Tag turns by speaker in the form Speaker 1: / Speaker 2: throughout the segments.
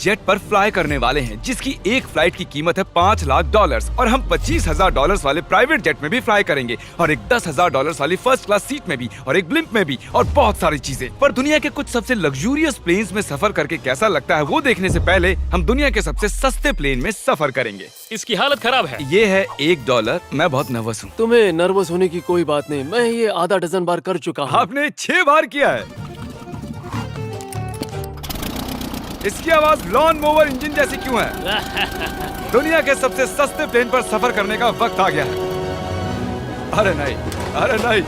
Speaker 1: Jet पर fly करने वाले हैं, जिसकी एक फ्लाइट की कीमत है $5 लाख और हम $25,000 वाले प्राइवेट जेट में भी फ्लाई करेंगे और एक $10,000 वाली फर्स्ट क्लास सीट में भी और एक ब्लिम्प में भी और बहुत सारी चीजें। पर दुनिया के कुछ सबसे लग्जूरियस प्लेन्स में सफर करके कैसा लगता है वो देखने से पहले हम दुनिया के सबसे सस्ते प्लेन में सफर करेंगे।
Speaker 2: इसकी हालत खराब है।
Speaker 1: ये है $1। मैं बहुत नर्वस हूँ।
Speaker 3: तुम्हें नर्वस होने की कोई बात नहीं, मैं ये आधा डजन बार कर चुका हूँ।
Speaker 1: आपने 6 बार किया है। इसकी आवाज लॉन मोवर इंजन जैसी क्यों है? दुनिया के सबसे सस्ते प्लेन पर सफर करने का वक्त आ गया है। अरे नहीं, अरे नहीं,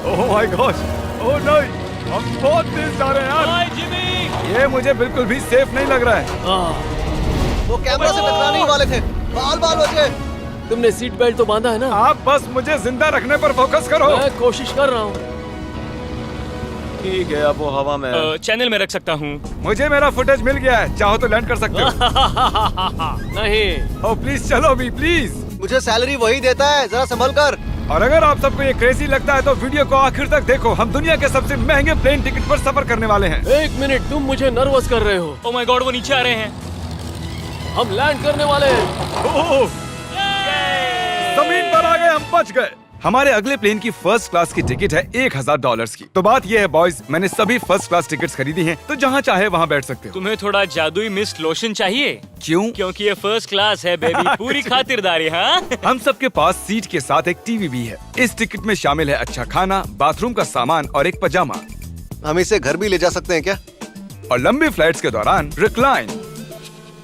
Speaker 1: ओह माय गॉश, ओह नहीं, हम बहुत तेज जा रहे हैं यार।
Speaker 2: हाय जिमी,
Speaker 1: ये मुझे बिल्कुल भी सेफ नहीं लग रहा है।
Speaker 4: वो कैमरा से टकराने ही वाले थे। बाल बाल बचे।
Speaker 3: तुमने सीट बेल्ट तो बांधा है ना?
Speaker 1: आप बस मुझे जिंदा रखने पर फोकस करो।
Speaker 3: मैं कोशिश कर रहा हूँ।
Speaker 4: ठीक है, अब वो हवा में है।
Speaker 2: चैनल में रख सकता हूँ।
Speaker 1: मुझे मेरा फुटेज मिल गया है, चाहो तो लैंड कर सकते हो।
Speaker 3: नहीं।
Speaker 1: ओह प्लीज चलो भी प्लीज।
Speaker 4: मुझे सैलरी वही देता है, जरा संभल कर।
Speaker 1: और अगर आप सबको ये क्रेजी लगता है तो वीडियो को आखिर तक देखो। हम दुनिया के सबसे महंगे प्लेन टिकट पर सफर करने वाले हैं।
Speaker 3: 1 मिनट, तुम मुझे नर्वस कर रहे हो।
Speaker 2: ओह माय गॉड, वो नीचे आ रहे हैं।
Speaker 3: हम लैंड करने वाले हैं।
Speaker 1: ओह, जमीन पर आ गए, हम बच गए। हमारे अगले प्लेन की फर्स्ट क्लास की टिकट है $1,000 की। तो बात ये है बॉयज, मैंने सभी फर्स्ट क्लास टिकट्स खरीदी हैं, तो जहाँ चाहे वहाँ बैठ सकते हो।
Speaker 2: तुम्हें थोड़ा जादुई मिस्ट लोशन चाहिए?
Speaker 1: क्यों?
Speaker 2: क्योंकि ये फर्स्ट क्लास है बेबी, पूरी खातिरदारी। हाँ,
Speaker 1: हम सबके पास सीट के साथ एक टीवी भी है। इस टिकट में शामिल है अच्छा खाना, बाथरूम का सामान और एक पजामा।
Speaker 4: हम इसे घर भी ले जा सकते हैं क्या?
Speaker 1: और लंबी फ्लाइट्स के दौरान रिक्लाइन,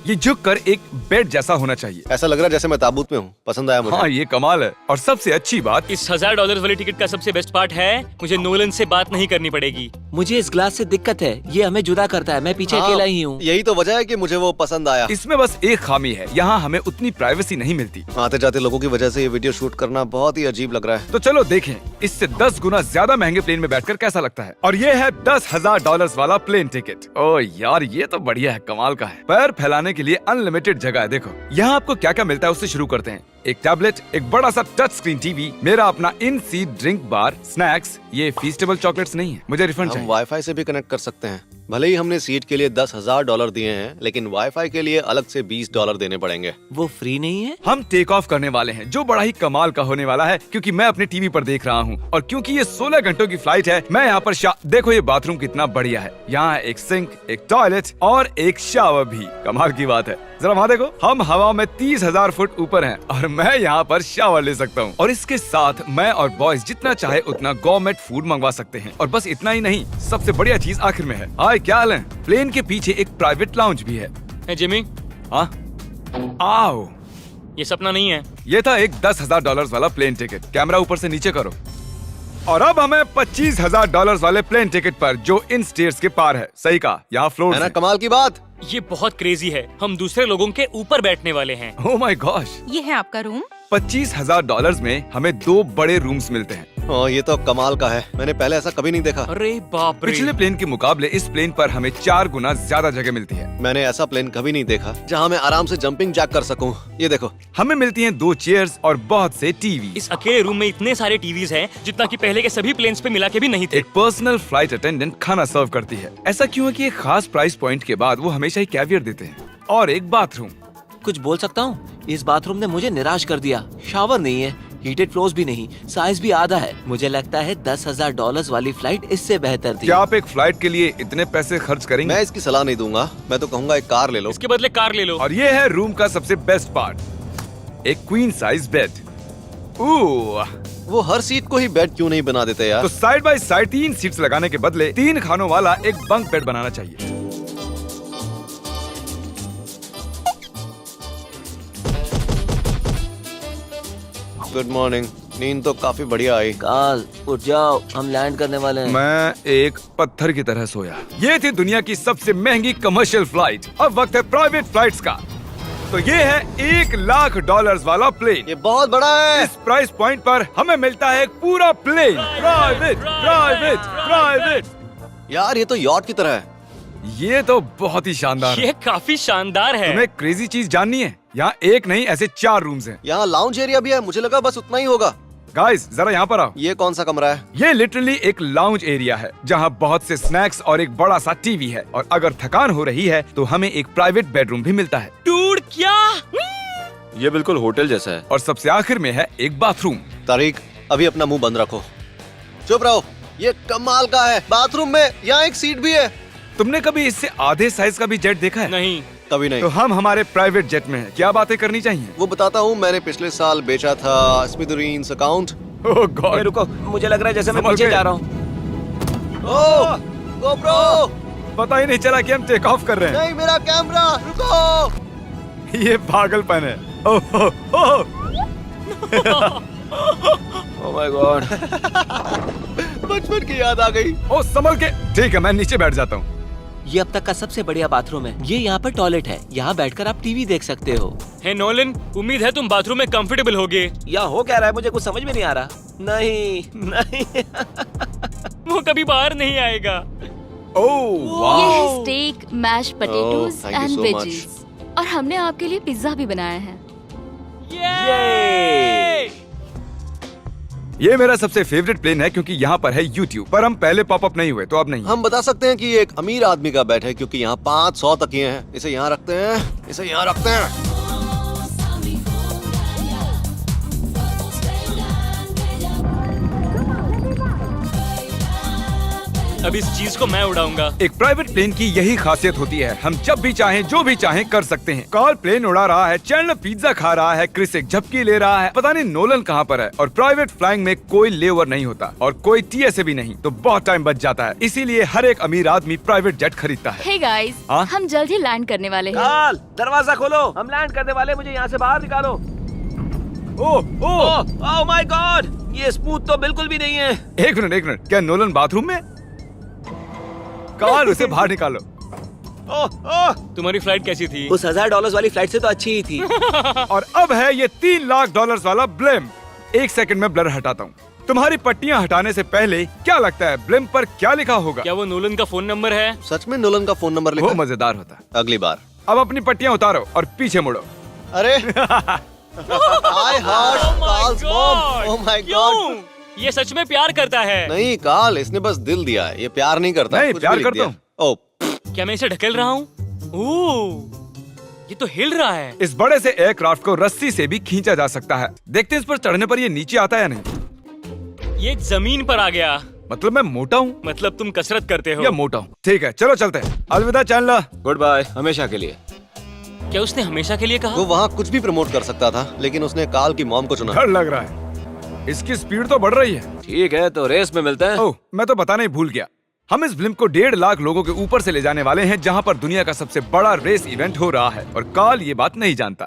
Speaker 1: ये झुककर एक बेड जैसा होना चाहिए।
Speaker 4: ऐसा लग रहा है जैसे मैं ताबूत में हूँ। पसंद आया मुझे।
Speaker 1: हाँ, ये कमाल है। और सबसे अच्छी बात,
Speaker 2: इस $1,000 वाली टिकट का सबसे बेस्ट पार्ट है मुझे नोलन से बात नहीं करनी पड़ेगी।
Speaker 5: मुझे इस ग्लास से दिक्कत है, ये हमें जुदा करता है। मैं पीछे
Speaker 4: हाँ,
Speaker 5: अकेला ही हूँ।
Speaker 4: यही तो वजह है कि मुझे वो पसंद आया।
Speaker 1: इसमें बस एक खामी है, यहाँ हमें उतनी प्राइवेसी नहीं मिलती।
Speaker 4: आते जाते लोगों की वजह से ये वीडियो शूट करना बहुत ही अजीब लग रहा है।
Speaker 1: तो चलो देखें इससे 10 गुना ज्यादा महंगे प्लेन में बैठकर कैसा लगता है। और ये है $10,000 वाला प्लेन टिकट। ओह यार, ये तो बढ़िया है, कमाल का है। पैर फैलाने के लिए अनलिमिटेड जगह है। देखो यहाँ आपको क्या क्या मिलता है, उससे शुरू करते हैं। एक टैबलेट, एक बड़ा सा टच स्क्रीन टीवी, मेरा अपना इन सीट ड्रिंक बार, स्नैक्स। ये फीस्टेबल चॉकलेट्स नहीं है, मुझे रिफंड
Speaker 4: हम
Speaker 1: चाहिए।
Speaker 4: वाईफाई से भी कनेक्ट कर सकते हैं। भले ही हमने सीट के लिए $10,000 दिए हैं, लेकिन वाईफाई के लिए अलग से $20 देने पड़ेंगे।
Speaker 5: वो फ्री नहीं है?
Speaker 1: हम टेक ऑफ करने वाले हैं, जो बड़ा ही कमाल का होने वाला है, क्योंकि मैं अपने टीवी पर देख रहा हूँ। और क्योंकि ये 16 घंटों की फ्लाइट है, मैं यहाँ पर देखो ये बाथरूम कितना बढ़िया है। यहाँ एक सिंक, एक टॉयलेट और एक शावर भी। कमाल की बात है, जरा वहाँ देखो। हम हवा में 30,000 फुट ऊपर हैं और मैं यहाँ पर शावर ले सकता हूँ। और इसके साथ मैं और बॉयज जितना चाहे उतना गवर्नमेंट फूड मंगवा सकते हैं। और बस इतना ही नहीं, सबसे बढ़िया चीज आखिर में है। हाय, क्या हाल है? प्लेन के पीछे एक प्राइवेट लाउंज भी है।
Speaker 2: है जिमी,
Speaker 1: हाँ, आओ।
Speaker 2: ये सपना नहीं है।
Speaker 1: ये था एक $10,000 वाला प्लेन टिकट। कैमरा ऊपर से नीचे करो। और अब हमें $25,000 वाले प्लेन टिकट पर, जो इन स्टेयर्स के पार है। सही कहा, यहाँ फ्लोर
Speaker 4: है ना कमाल की बात?
Speaker 2: ये बहुत क्रेजी है, हम दूसरे लोगों के ऊपर बैठने वाले हैं।
Speaker 1: Oh my gosh.
Speaker 6: ये है आपका रूम।
Speaker 1: $25,000 में हमें 2 बड़े रूम्स मिलते हैं।
Speaker 4: हाँ, ये तो कमाल का है। मैंने पहले ऐसा कभी नहीं देखा।
Speaker 2: अरे बाप रे।
Speaker 1: पिछले प्लेन के मुकाबले इस प्लेन पर हमें 4 गुना ज्यादा जगह मिलती है।
Speaker 4: मैंने ऐसा प्लेन कभी नहीं देखा जहाँ मैं आराम से जंपिंग जैक कर सकूं। ये देखो,
Speaker 1: हमें मिलती हैं 2 चेयर्स और बहुत से टीवी।
Speaker 2: इस अकेले रूम में इतने सारे टीवीज हैं, जितना कि पहले के सभी प्लेन्स पे मिला के भी नहीं थे।
Speaker 1: एक पर्सनल फ्लाइट अटेंडेंट खाना सर्व करती है। ऐसा क्यों है कि एक खास प्राइस पॉइंट के बाद वो हमेशा ही कैवियर देते हैं। और एक बाथरूम।
Speaker 5: कुछ बोल सकता हूँ? इस बाथरूम ने मुझे निराश कर दिया। शावर नहीं है, हीटेड फ्लोर्स भी नहीं, साइज भी आधा है। मुझे लगता है $10,000 वाली फ्लाइट इससे बेहतर थी।
Speaker 1: क्या आप एक फ्लाइट के लिए इतने पैसे खर्च करेंगे?
Speaker 4: मैं इसकी सलाह नहीं दूंगा। मैं तो कहूँगा एक कार ले लो।
Speaker 2: इसके बदले कार ले लो।
Speaker 1: और ये है रूम का सबसे बेस्ट पार्ट, एक क्वीन साइज बेड।
Speaker 4: वो हर सीट को ही बेड क्यों नहीं बना देते यार?
Speaker 1: तो साइड बाय साइड 3 सीट्स लगाने के बदले 3 खानों वाला एक बंक बेड बनाना चाहिए।
Speaker 4: Good morning. नींद तो काफी बढ़िया आई।
Speaker 5: काल, उठ जाओ, हम लैंड करने वाले हैं।
Speaker 1: मैं एक पत्थर की तरह सोया। ये थी दुनिया की सबसे महंगी कमर्शियल फ्लाइट। अब वक्त है प्राइवेट फ्लाइट्स का। तो ये है $1,00,000 वाला प्लेन।
Speaker 4: ये बहुत बड़ा है।
Speaker 1: इस प्राइस पॉइंट पर हमें मिलता है एक पूरा प्लेन। Private, private, private.
Speaker 4: यार, ये तो यॉट की तरह है।
Speaker 1: ये तो बहुत ही शानदार है।
Speaker 2: ये काफी शानदार है।
Speaker 1: तुम्हें क्रेजी चीज जाननी है? यहाँ एक नहीं, ऐसे 4 रूम्स हैं।
Speaker 4: यहाँ लाउंज एरिया भी है। मुझे लगा बस उतना ही होगा।
Speaker 1: गाइस जरा यहाँ पर आओ।
Speaker 4: ये कौन सा कमरा है?
Speaker 1: ये लिटरली एक लाउंज एरिया है जहाँ बहुत से स्नैक्स और एक बड़ा सा टीवी है, और अगर थकान हो रही है तो हमें एक प्राइवेट बेडरूम भी मिलता है,
Speaker 2: डूड क्या?
Speaker 6: ये बिल्कुल होटल जैसा है।
Speaker 1: और सबसे आखिर में है एक बाथरूम।
Speaker 4: तारिक, अभी अपना मुंह बंद रखो, चुप रहो। ये कमाल का है। बाथरूम में यहाँ एक सीट भी है।
Speaker 1: तुमने कभी इससे आधे साइज का भी जेट देखा है?
Speaker 2: नहीं।
Speaker 4: कभी नहीं।
Speaker 1: तो हम हमारे प्राइवेट जेट में हैं। क्या बातें करनी चाहिए?
Speaker 4: वो बताता हूँ, मैंने पिछले साल बेचा था स्मिथुरीन्स अकाउंट।
Speaker 1: ओह गॉड,
Speaker 5: रुको, मुझे लग रहा है जैसे मैं
Speaker 1: संभल
Speaker 5: पीछे
Speaker 1: के।
Speaker 5: जा रहा हूँ।
Speaker 4: ओह गोप्रो,
Speaker 1: पता ही नहीं चला कि हम टेक ऑफ कर रहे
Speaker 4: नहीं मेरा कैमरा, रुको।
Speaker 1: हैं। ये पागलपन है। ओह ओह
Speaker 5: ओह माय गॉड।
Speaker 4: बचपन की याद आ गई।
Speaker 1: ओह, संभल के। ठीक है, मैं नीचे बैठ जाता हूँ।
Speaker 5: ये अब तक का सबसे बढ़िया बाथरूम है। ये यहाँ पर टॉयलेट है, यहाँ बैठकर आप टीवी देख सकते हो।
Speaker 2: हे नोलन, उम्मीद है तुम बाथरूम में कंफर्टेबल होगे।
Speaker 5: या हो क्या रहा है, मुझे कुछ समझ में नहीं आ रहा। नहीं नहीं।
Speaker 2: वो कभी बाहर नहीं आएगा।
Speaker 1: ओह
Speaker 7: ये
Speaker 1: वाह,
Speaker 7: है steak, mash potatoes
Speaker 4: thank you
Speaker 7: and
Speaker 4: so
Speaker 7: veggies, और हमने आपके लिए पिज्जा भी बनाया है।
Speaker 2: ये
Speaker 1: ये मेरा सबसे फेवरेट प्लेन है क्योंकि यहाँ पर है YouTube, पर हम पहले पॉपअप नहीं हुए तो अब नहीं।
Speaker 4: हम बता सकते हैं कि ये एक अमीर आदमी का बेड है क्योंकि यहाँ 500 तकिए हैं। इसे यहाँ रखते हैं, इसे यहाँ रखते हैं।
Speaker 2: अब इस चीज को मैं उड़ाऊंगा।
Speaker 1: एक प्राइवेट प्लेन की यही खासियत होती है, हम जब भी चाहें जो भी चाहें कर सकते हैं। कार्ल प्लेन उड़ा रहा है, चैंडलर पिज्जा खा रहा है, क्रिस एक झपकी ले रहा है, पता नहीं नोलन कहाँ पर है। और प्राइवेट फ्लाइंग में कोई लेओवर नहीं होता और कोई TSA भी नहीं, तो बहुत टाइम बच जाता है। इसीलिए हर एक अमीर आदमी प्राइवेट जेट खरीदता है।
Speaker 7: हे गाइस,
Speaker 1: हाँ?
Speaker 7: हम जल्द ही लैंड करने वाले हैं।
Speaker 5: काल, दरवाजा खोलो, हम लैंड करने वाले, मुझे यहाँ से बाहर निकालो।
Speaker 1: ओह ओह,
Speaker 5: ओह माय गॉड, ये स्मूथ तो बिल्कुल भी नहीं है।
Speaker 1: एक मिनट, क्या नोलन बाथरूम में? कार्ल, उसे बाहर निकालो।
Speaker 5: ओह ओह,
Speaker 2: तुम्हारी फ्लाइट कैसी थी?
Speaker 5: उस $1000 वाली फ्लाइट से तो अच्छी ही थी।
Speaker 1: और अब है ये $3 लाख वाला ब्लिम। एक सेकंड में ब्लर हटाता हूँ। तुम्हारी पट्टियाँ हटाने से पहले क्या लगता है ब्लिम पर क्या लिखा होगा?
Speaker 2: क्या वो नोलन का फोन नंबर है?
Speaker 4: सच में नोलन का फोन नंबर लिखा
Speaker 1: वो
Speaker 4: है?
Speaker 1: मजेदार होता।
Speaker 4: अगली बार।
Speaker 1: अब अपनी पट्टियाँ उतारो और पीछे मुड़ो।
Speaker 4: अरे I heard Carl's mom. Oh my God.
Speaker 2: क्यों? ये सच में प्यार करता है?
Speaker 4: नहीं कार्ल, इसने बस दिल दिया है, ये प्यार नहीं करता।
Speaker 1: नहीं,
Speaker 4: कुछ
Speaker 1: प्यार
Speaker 4: भी लिख
Speaker 1: करता
Speaker 4: दिया।
Speaker 1: हूँ।
Speaker 4: ओह,
Speaker 2: क्या मैं इसे ढकेल रहा हूँ? ओह, ये तो हिल रहा है।
Speaker 1: इस बड़े से एयरक्राफ्ट को रस्सी से भी खींचा जा सकता है। देखते हैं इस पर चढ़ने पर ये नीचे आता है या नहीं।
Speaker 2: ये जमीन पर आ गया।
Speaker 1: मतलब मैं मोटा हूँ
Speaker 2: मतलब तुम कसरत करते हो?
Speaker 1: या मोटा हूँ? ठीक है, चलो चलते हैं। अलविदा चैंडलर।
Speaker 6: गुड बाय, हमेशा के लिए।
Speaker 2: क्या उसने हमेशा के लिए कहा?
Speaker 4: वो वहाँ कुछ भी प्रमोट कर सकता था, लेकिन उसने कार्ल की मॉम को चुना।
Speaker 1: डर लग रहा है, इसकी स्पीड तो बढ़ रही है।
Speaker 6: ठीक है, तो रेस में मिलते हैं।
Speaker 1: ओह, मैं तो बताना ही भूल गया। हम इस ब्लिम्प को 1.5 लाख लोगों के ऊपर से ले जाने वाले हैं, जहां पर दुनिया का सबसे बड़ा रेस इवेंट हो रहा है, और कार्ल ये बात नहीं जानता।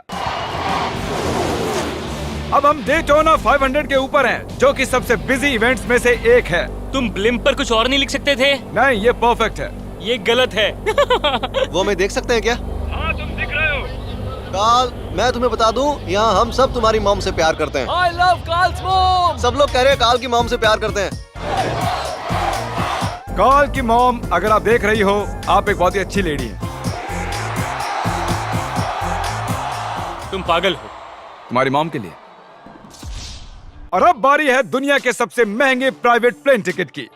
Speaker 1: अब हम डेटोना 500 के ऊपर हैं, जो कि सबसे बिजी इवेंट्स में से एक है।
Speaker 2: तुम ब्लिम्प पर कुछ और नहीं लिख सकते थे?
Speaker 1: नहीं, ये परफेक्ट है।
Speaker 2: ये गलत है।
Speaker 4: वो हमें देख सकते हैं क्या?
Speaker 1: हाँ, तुम दिख रहे हो।
Speaker 4: कार्ल, मैं तुम्हें बता दूं, यहाँ हम सब तुम्हारी मॉम से प्यार करते हैं।
Speaker 3: I love Carl's mom.
Speaker 4: सब लोग कह रहे हैं कार्ल की मॉम से प्यार करते हैं।
Speaker 1: कार्ल की मॉम, अगर आप देख रही हो, आप एक बहुत ही अच्छी लेडी है।
Speaker 2: तुम पागल हो।
Speaker 1: तुम्हारी मॉम के लिए। और अब बारी है दुनिया के सबसे महंगे प्राइवेट प्लेन टिकट की।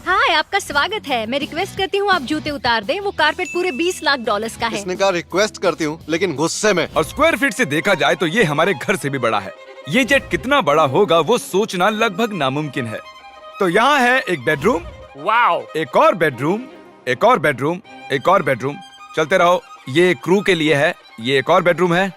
Speaker 8: हाय, आपका स्वागत है। मैं रिक्वेस्ट करती हूँ आप जूते उतार दें। वो कारपेट पूरे $20 लाख का है।
Speaker 4: इसने कहा रिक्वेस्ट करती हूँ, लेकिन गुस्से में।
Speaker 1: और स्क्वायर फीट से देखा जाए तो ये हमारे घर से भी बड़ा है। ये जेट कितना बड़ा होगा वो सोचना लगभग नामुमकिन है। तो यहाँ है एक बेडरूम,
Speaker 2: वाओ,
Speaker 1: एक और बेडरूम, एक और बेडरूम, एक और बेडरूम। चलते रहो। ये क्रू के लिए है, ये एक और बेडरूम है।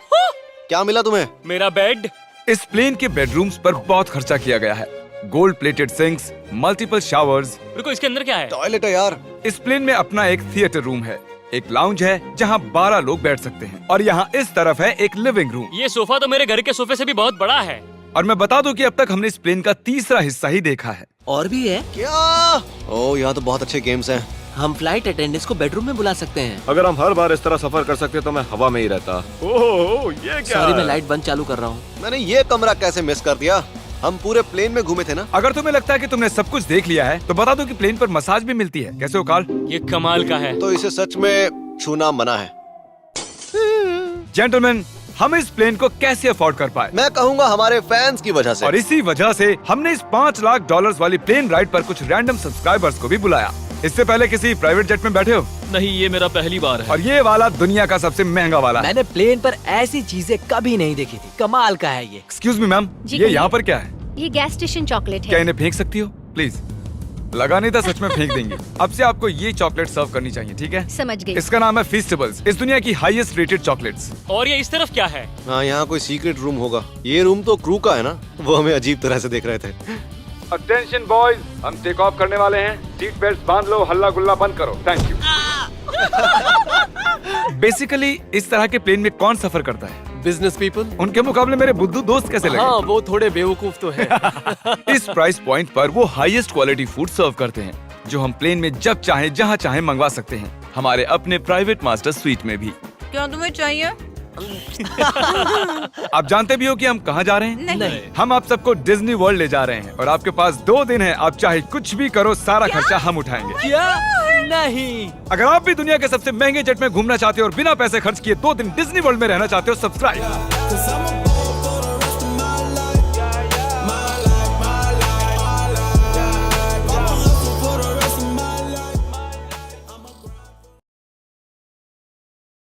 Speaker 4: क्या मिला तुम्हें?
Speaker 2: मेरा बेड।
Speaker 1: इस प्लेन के बेडरूम्स पर बहुत खर्चा किया गया है। Gold plated sinks, multiple showers.
Speaker 2: रुको, इसके अंदर क्या है?
Speaker 4: टॉयलेट है यार।
Speaker 1: इस प्लेन में अपना एक थिएटर रूम है, एक लाउंज है जहाँ 12 लोग बैठ सकते हैं, और यहाँ इस तरफ है एक लिविंग रूम।
Speaker 2: ये सोफा तो मेरे घर के सोफे से भी बहुत बड़ा है।
Speaker 1: और मैं बता दूं कि अब तक हमने इस प्लेन का तीसरा हिस्सा ही देखा है।
Speaker 5: और भी है।
Speaker 4: क्या? ओह, यहाँ तो बहुत अच्छे गेम्स हैं।
Speaker 5: हम फ्लाइट अटेंडेंट्स को बेडरूम में बुला सकते हैं।
Speaker 6: अगर हम हर बार इस तरह सफर कर सकते तो मैं हवा में ही रहता।
Speaker 1: ओह, ये क्या
Speaker 5: सॉरी,
Speaker 1: है?
Speaker 5: मैं लाइट बंद चालू कर रहा हूँ।
Speaker 4: मैंने ये कमरा कैसे मिस कर दिया? हम पूरे प्लेन में घूमे थे ना।
Speaker 1: अगर तुम्हें लगता है कि तुमने सब कुछ देख लिया है तो बता दो कि प्लेन पर मसाज भी मिलती है। कैसे हो कार्ल?
Speaker 2: ये कमाल का है।
Speaker 4: तो इसे सच में छूना मना है।
Speaker 1: जेंटलमैन, हम इस प्लेन को कैसे अफोर्ड कर पाए।
Speaker 4: मैं कहूँगा हमारे फैंस की वजह से।
Speaker 1: और इसी वजह से हमने इस $5 लाख वाली प्लेन राइड पर कुछ रैंडम सब्सक्राइबर्स को भी बुलाया। इससे पहले किसी प्राइवेट जेट में बैठे हो?
Speaker 3: नहीं, ये मेरा पहली बार है।
Speaker 1: और ये वाला दुनिया का सबसे महंगा वाला है।
Speaker 9: मैंने प्लेन पर ऐसी चीजें कभी नहीं देखी थी, कमाल का है ये।
Speaker 1: एक्सक्यूज मी मैम,
Speaker 8: जी
Speaker 1: ये
Speaker 8: कहिए।
Speaker 1: यहाँ पर क्या है?
Speaker 8: ये गैस स्टेशन चॉकलेट
Speaker 1: क्या
Speaker 8: है।
Speaker 1: इन्हें फेंक सकती हो प्लीज? लगा नहीं था सच में फेंक देंगे। अब से आपको ये चॉकलेट सर्व करनी चाहिए, ठीक है?
Speaker 8: समझ गई।
Speaker 1: इसका नाम है फीस्टेबल्स, इस दुनिया की हाईएस्ट रेटेड चॉकलेट्स।
Speaker 2: और ये इस तरफ क्या है?
Speaker 4: हाँ, यहाँ कोई सीक्रेट रूम होगा। ये रूम तो क्रू का है ना, वो हमें अजीब तरह से देख रहे थे।
Speaker 1: अटेंशन बॉयज, हम टेक ऑफ करने वाले हैं। सीट बेल्ट बांध लो, हल्ला गुल्ला बंद करो। Thank you. बेसिकली इस तरह के प्लेन में कौन सफर करता है?
Speaker 3: Business people.
Speaker 1: उनके मुकाबले मेरे बुद्धू दोस्त कैसे लगे?
Speaker 3: हाँ, वो थोड़े बेवकूफ तो है।
Speaker 1: इस प्राइस पॉइंट पर वो हाईएस्ट क्वालिटी फूड सर्व करते हैं, जो हम प्लेन में जब चाहे जहाँ चाहे मंगवा सकते हैं, हमारे अपने प्राइवेट मास्टर स्वीट में भी।
Speaker 10: क्या तुम्हें चाहिए?
Speaker 1: आप जानते भी हो कि हम कहाँ जा रहे हैं?
Speaker 10: नहीं।
Speaker 1: हम आप सबको डिज्नी वर्ल्ड ले जा रहे हैं और आपके पास 2 दिन है। आप चाहे कुछ भी करो, सारा खर्चा हम उठाएंगे।
Speaker 9: क्या? नहीं।
Speaker 1: अगर आप भी दुनिया के सबसे महंगे जेट में घूमना चाहते हो और बिना पैसे खर्च किए 2 दिन डिज्नी वर्ल्ड में रहना चाहते हो, सब्सक्राइब।